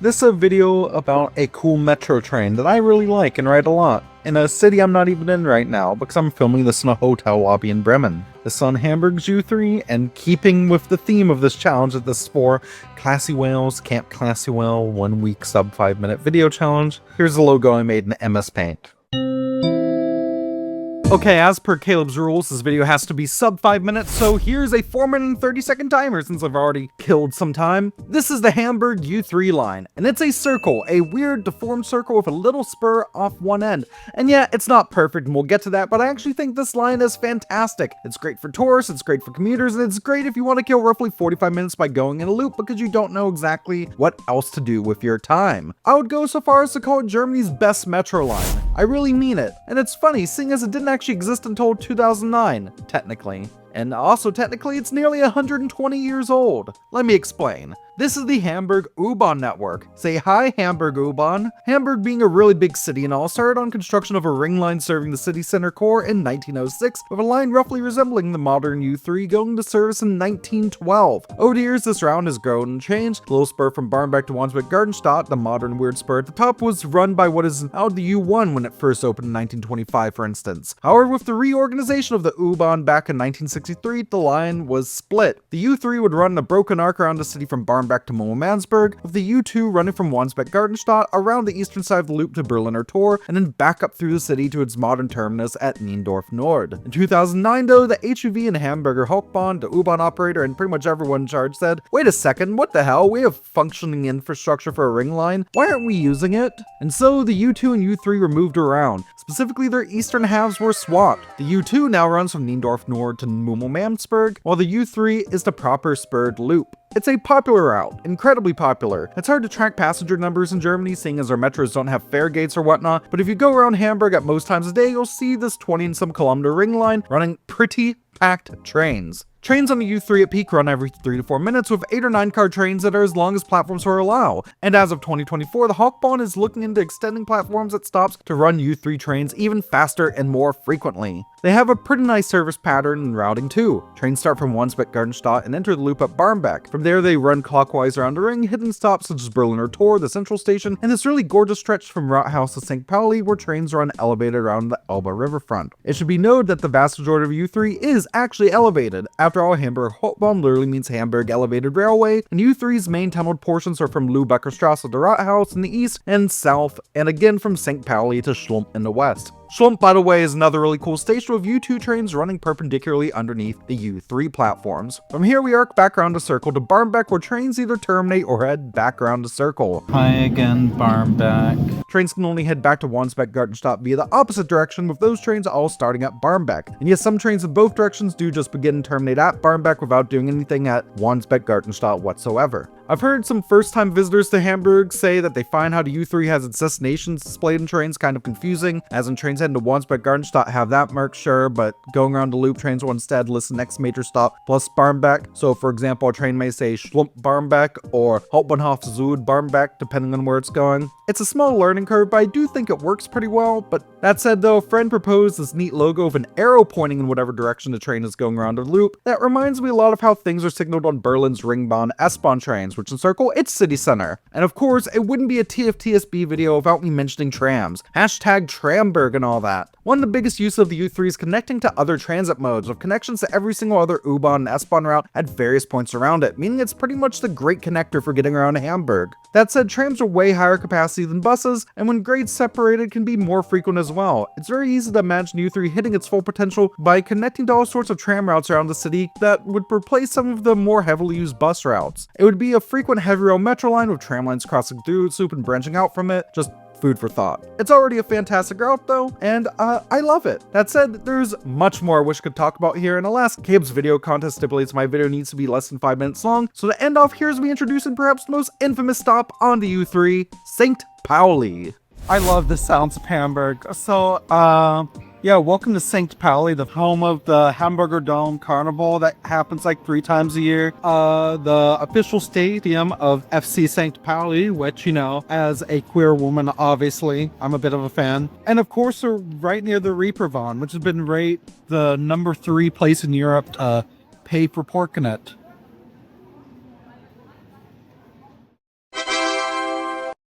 This is a video about a cool metro train that I really like and ride a lot, in a city I'm not even in right now because I'm filming this in a hotel lobby in Bremen. This is on Hamburg's U3, and keeping with the theme of this challenge that this is for, Classy Whales, Camp Classy Whale, 1 week sub 5 minute video challenge. Here's the logo I made in MS Paint. Okay, as per Caleb's rules, this video has to be sub 5 minutes, so here's a 4-minute and 30-second timer since I've already killed some time. This is the Hamburg U3 line, and it's a circle, a weird deformed circle with a little spur off one end. And yeah, it's not perfect, and we'll get to that, but I actually think this line is fantastic. It's great for tourists, it's great for commuters, and it's great if you want to kill roughly 45 minutes by going in a loop because you don't know exactly what else to do with your time. I would go so far as to call it Germany's best metro line. I really mean it. And it's funny, seeing as it didn't actually exist until 2009, technically. And also technically it's nearly 120 years old. Let me explain. This is the Hamburg U-Bahn network. Say hi, Hamburg U-Bahn. Hamburg, being a really big city and all, started on construction of a ring line serving the city center core in 1906, with a line roughly resembling the modern U3 going to service in 1912. Over the years, this route has grown and changed. The little spur from Barmbek to Wandsbek-Gartenstadt, the modern weird spur at the top, was run by what is now the U1 when it first opened in 1925, for instance. However, with the reorganization of the U-Bahn back in 1963, the line was split. The U3 would run in a broken arc around the city from Barmbek to Mansberg, with the U2 running from Wandsbek-Gartenstadt around the eastern side of the loop to Berliner Tor, and then back up through the city to its modern terminus at Niendorf Nord. In 2009 though, the HUV and Hamburger Hauptbahn, the U-Bahn operator, and pretty much everyone in charge said, wait a second, what the hell, we have functioning infrastructure for a ring line, why aren't we using it? And so the U2 and U3 were moved around. Specifically, their eastern halves were swapped. The U2 now runs from Niendorf Nord to Mansberg, while the U3 is the proper spurred loop. It's a popular route, incredibly popular. It's hard to track passenger numbers in Germany, seeing as our metros don't have fare gates or whatnot, but if you go around Hamburg at most times a day, you'll see this 20 and some kilometer ring line running pretty packed trains. Trains on the U3 at peak run every 3 to 4 minutes, with 8 or 9 car trains that are as long as platforms will allow. And as of 2024, the Hauptbahn is looking into extending platforms at stops to run U3 trains even faster and more frequently. They have a pretty nice service pattern and routing too. Trains start from Wandsbek-Gartenstadt and enter the loop at Barmbek. From there, they run clockwise around the ring, hitting stops such as Berliner Tor, the central station, and this really gorgeous stretch from Rathaus to St. Pauli, where trains run elevated around the Elbe riverfront. It should be noted that the vast majority of U3 is actually elevated. After all, Hamburg Hauptbahn literally means Hamburg Elevated Railway, and U3's main tunneled portions are from Lübecker Strasse to Rathaus in the east and south, and again from St. Pauli to Schlump in the west. Schlump, by the way, is another really cool station with U2 trains running perpendicularly underneath the U3 platforms. From here, we arc back around the circle to Barmbek, where trains either terminate or head back around the circle. Hi again, Barmbek. Trains can only head back to Wandsbek-Gartenstadt via the opposite direction, with those trains all starting at Barmbek. And yes, some trains in both directions do just begin and terminate at Barmbek without doing anything at Wandsbek-Gartenstadt whatsoever. I've heard some first-time visitors to Hamburg say that they find how the U3 has its destinations displayed in trains kind of confusing, as in trains heading to Wandsbek-Gartenstadt have that marked, sure, but going around the loop, trains will instead list the next major stop plus Barmbek. So for example, a train may say Schlump-Barmbek or Hauptbahnhof Süd-Barmbek, depending on where it's going. It's a small learning curve, but I do think it works pretty well. But that said though, a friend proposed this neat logo of an arrow pointing in whatever direction the train is going around the loop. That reminds me a lot of how things are signaled on Berlin's Ringbahn S-Bahn trains, which encircle its city center. And of course, it wouldn't be a TFTSB video without me mentioning trams. Hashtag Tramberg and all that. One of the biggest uses of the U3 is connecting to other transit modes, with connections to every single other U-Bahn and S-Bahn route at various points around it, meaning it's pretty much the great connector for getting around Hamburg. That said, trams are way higher capacity than buses, and when grades separated can be more frequent as well. It's very easy to imagine U3 hitting its full potential by connecting to all sorts of tram routes around the city that would replace some of the more heavily used bus routes. It would be a frequent heavy rail metro line with tram lines crossing through its loop and branching out from it. Just food for thought. It's already a fantastic route though, and I love it. That said, there's much more I wish I could talk about here, and alas, Caleb's video contest stipulates my video needs to be less than 5 minutes long, so to end off, here's me introducing perhaps the most infamous stop on the U3, St. Pauli. I love the sounds of Hamburg. So, yeah, welcome to St. Pauli, the home of the Hamburger Dome Carnival that happens like 3 times a year. The official stadium of FC St. Pauli, which, you know, as a queer woman, obviously, I'm a bit of a fan. And of course, we're right near the Reeperbahn, which has been rated the #3 place in Europe to pay for pork in it.